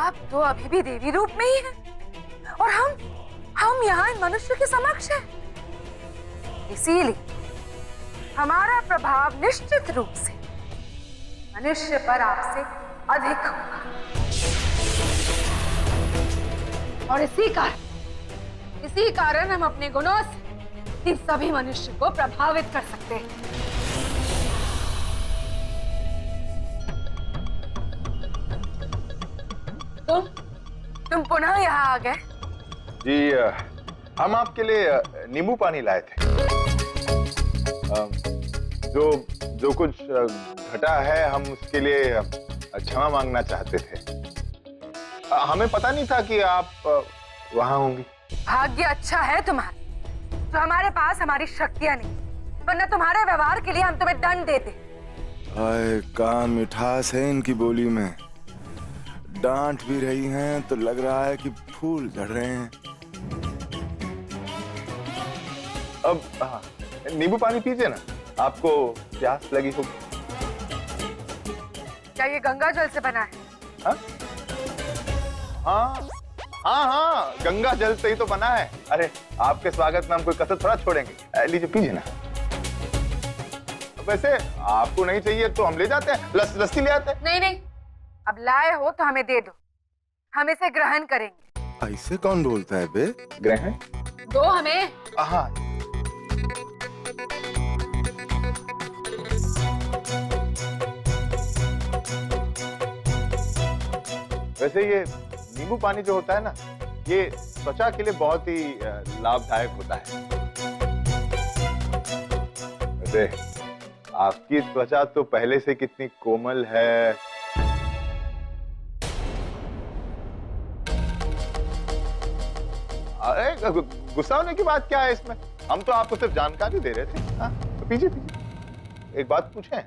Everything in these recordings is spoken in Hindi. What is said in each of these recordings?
आप तो अभी भी देवी रूप में ही हैं और हम यहाँ इन मनुष्य के समक्ष हैं। इसीलिए हमारा प्रभाव निश्चित रूप से मनुष्य पर आपसे अधिक होगा और इसी कारण हम अपने गुणों से इन सभी मनुष्य को प्रभावित कर सकते हैं। तुम पुनः यहाँ आ गए? जी, हम आपके लिए नींबू पानी लाए थे। जो कुछ घटा है हम उसके लिए क्षमा मांगना चाहते थे। हमें पता नहीं था कि आप वहां होंगी। भाग्य अच्छा है तुम्हारा तो हमारे पास हमारी शक्तियां नहीं, वरना तुम्हारे व्यवहार के लिए हम तुम्हें दंड देते। हाय, कहाँ मिठास है इनकी बोली में। डांट भी रही हैं तो लग रहा है कि फूल झड़ रहे हैं। अब नींबू पानी पीजिए ना, आपको प्यास लगी होगी। क्या ये गंगा जल से बना है? हाँ, गंगा जल से ही तो बना है। अरे आपके स्वागत में हम कोई कसर थोड़ा छोड़ेंगे। लीजिए पीजिए ना। वैसे आपको नहीं चाहिए तो हम ले जाते हैं, लस्सी ले आते हैं। नहीं, अब लाए हो तो हमें दे दो, हम इसे ग्रहण करेंगे। ऐसे कौन बोलता है बे? ग्रहण दो हमें। हाँ, वैसे ये नींबू पानी जो होता है ना, ये त्वचा के लिए बहुत ही लाभदायक होता है। वैसे आपकी त्वचा तो पहले से कितनी कोमल है। अरे गुस्सा होने की बात क्या है इसमें? हम तो आपको सिर्फ जानकारी दे रहे थे। हाँ, तो पीजिए। एक बात पूछें,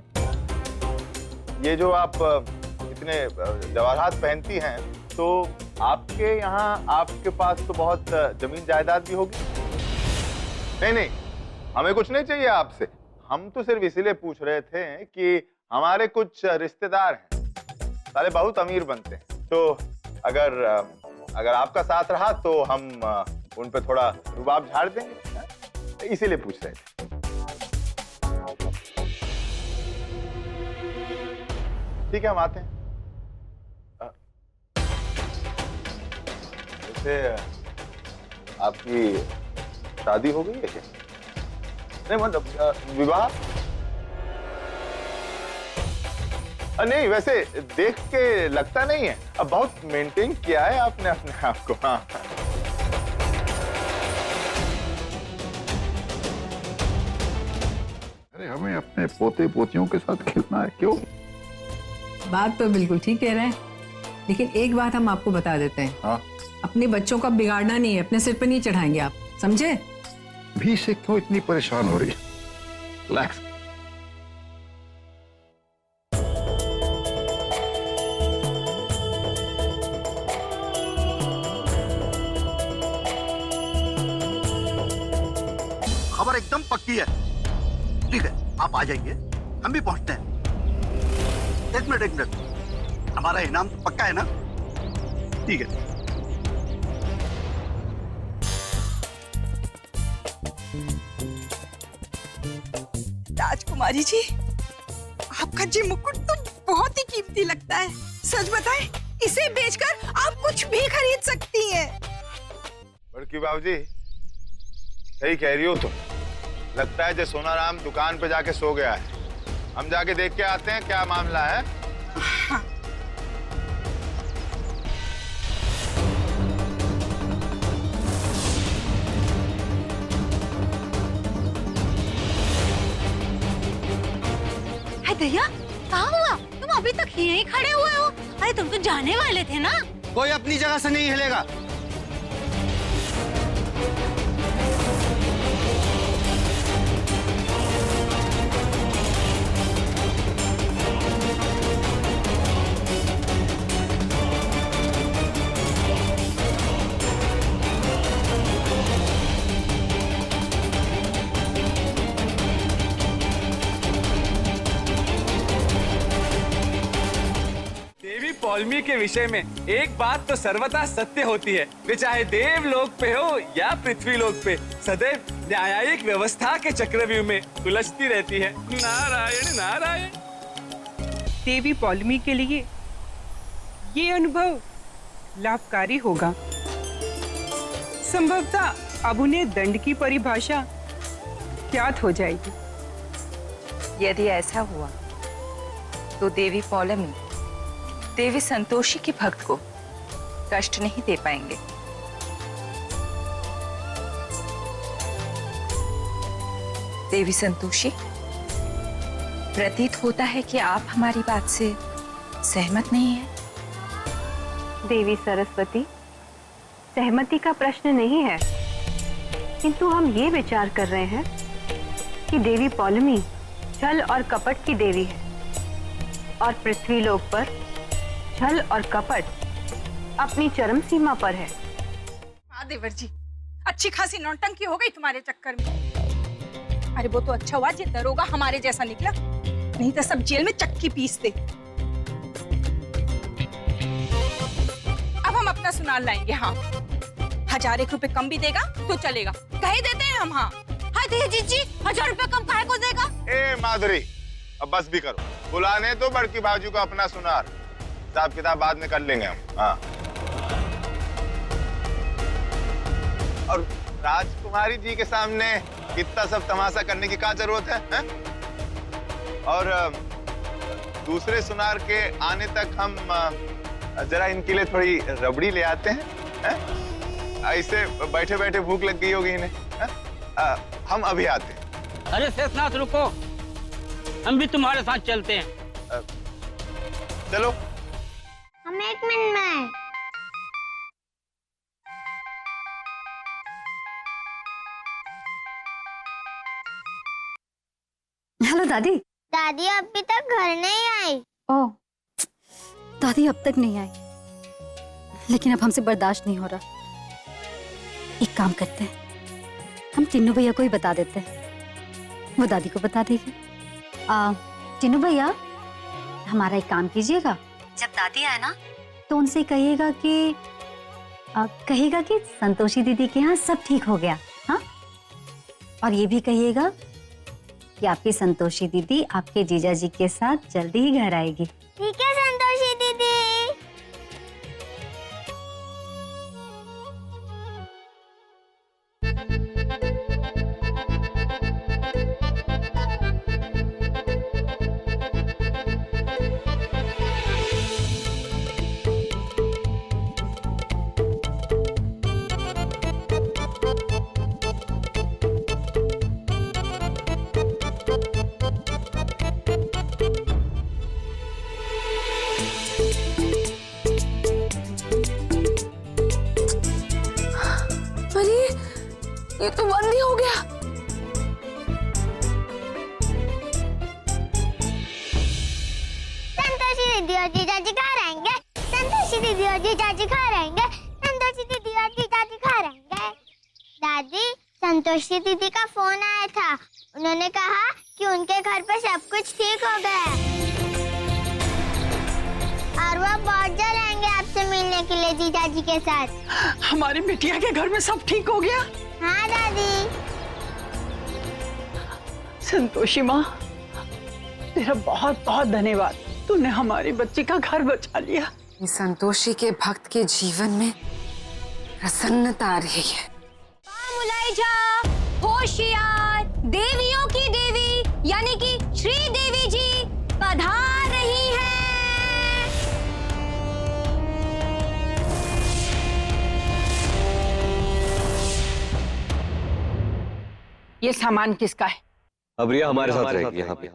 ये जो आप इतने जवाहरात पहनती हैं, तो आपके यहाँ, आपके पास तो बहुत जमीन जायदाद भी होगी। नहीं, हमें कुछ नहीं चाहिए आपसे। हम तो सिर्फ इसीलिए पूछ रहे थे कि हमारे कुछ रिश्तेदार हैं, सारे बहुत अमीर बनते हैं। तो अगर आपका साथ रहा तो हम उन पे थोड़ा रुबाब झाड़ देंगे, इसीलिए पूछ रहे थे। ठीक है, हम आते हैं। वैसे आपकी शादी हो गई है क्या? नहीं, मतलब विवाह? नहीं, वैसे देख के लगता नहीं है। अब बहुत मेंटेन किया है आपने अपने आप को। हाँ, अरे हमें अपने पोते पोतियों के साथ खेलना है, क्यों? बात तो बिल्कुल ठीक कह रहे हैं, लेकिन एक बात हम आपको बता देते हैं। हाँ? अपने बच्चों का बिगाड़ना नहीं है, अपने सिर पर नहीं चढ़ाएंगे आप, समझे? भी से क्यों इतनी परेशान हो रही है? रिलैक्स। खबर एकदम पक्की है। ठीक है, आप आ जाइए, हम भी पहुंचते हैं। एक मिनट, हमारा इनाम तो पक्का है ना? ठीक है। राजकुमारी जी, आपका जी मुकुट तो बहुत ही कीमती लगता है। सच बताएं, इसे बेचकर आप कुछ भी खरीद सकती हैं। बड़की बाबूजी, सही कह रही हो तुम। लगता है जैसे सोनाराम दुकान पे जाके सो गया है। हम जाके देख के आते हैं क्या मामला है। हाँ। भैया, कहाँ हुआ? तुम अभी तक यहीं खड़े हुए हो? अरे तुम तो जाने वाले थे ना? कोई अपनी जगह से नहीं हिलेगा। पौलमी के विषय में एक बात तो सर्वथा सत्य होती है, वे चाहे देवलोक पे हो या पृथ्वी लोक पे, सदैव न्यायिक व्यवस्था के चक्रव्यूह में उलझती रहती है। नारायण नारायण। देवी पौलमी के लिए ये अनुभव लाभकारी होगा। संभवतः अब उन्हें दंड की परिभाषा ज्ञात हो जाएगी। यदि ऐसा हुआ तो देवी पौलमी देवी संतोषी के भक्त को कष्ट नहीं दे पाएंगे। देवी संतोषी, प्रतीत होता है कि आप हमारी बात से सहमत नहीं हैं। देवी सरस्वती, सहमति का प्रश्न नहीं है, किंतु हम ये विचार कर रहे हैं कि देवी पौलमी छल और कपट की देवी है और पृथ्वी लोक पर छल और कपट अपनी चरम सीमा पर है। हाँ देवर जी, अच्छी खासी नौटंकी हो गई तुम्हारे चक्कर में। अरे वो तो अच्छा हुआ जे दरोगा हमारे जैसा निकला, नहीं तो सब जेल में चक्की पीसते। अब हम अपना सुनार लाएंगे। हाँ, 1000 रुपए कम भी देगा तो चलेगा, कह ही देते हैं हम। हाँ हाय देवी जी, 1000 रुपए कम काहे को देगा? ए माधुरी, अब बस भी करो। बुलाने तो बड़की बाजू का अपना सुनार, हिसाब किताब बाद में कर लेंगे हम। हाँ, और राजकुमारी जी के सामने इतना सब तमाशा करने की क्या जरूरत है? और दूसरे सुनार के आने तक हम जरा इनके लिए थोड़ी रबड़ी ले आते हैं। ऐसे बैठे बैठे भूख लग गई होगी इन्हें। हम अभी आते हैं। अरे शेषनाथ रुको, हम भी तुम्हारे साथ चलते हैं। चलो। हम 1 मिनट में आए। हेलो दादी। दादी अभी तक घर नहीं आई। ओह, दादी अब तक नहीं आई, लेकिन अब हमसे बर्दाश्त नहीं हो रहा। एक काम करते हैं, हम टिन्नू भैया को ही बता देते हैं, वो दादी को बता देगी। टिन्नू भैया, हमारा एक काम कीजिएगा, जब दादी आए ना तो उनसे कहिएगा कि संतोषी दीदी के यहाँ सब ठीक हो गया। हाँ, और ये भी कहिएगा कि आपकी संतोषी दीदी आपके जीजा जी के साथ जल्दी ही घर आएगी। ठीक है संतोषी दीदी। ये तो बंद ही हो गया। संतोषी दीदी और जीजाजी कहाँ रहेंगे? संतोषी दीदी और जीजाजी कहाँ रहेंगे? संतोषी दीदी और जीजाजी कहाँ रहेंगे? दादी, संतोषी दीदी का फोन आया था, उन्होंने कहा कि उनके घर पर सब कुछ ठीक हो गया और वो बहुत जल्द आएंगे आपसे मिलने के लिए जीजाजी के साथ। हमारी बिटिया के घर में सब ठीक हो गया? हाँ दादी। संतोषी माँ, तेरा बहुत बहुत धन्यवाद, तूने हमारी बच्ची का घर बचा लिया। संतोषी के भक्त के जीवन में प्रसन्नता आ रही है। होशियार, देवियों की देवी यानी कि श्री देवी जी पधार रही हैं। ये सामान किसका है? अब रिया हमारे साथ रहेगी यहाँ पे।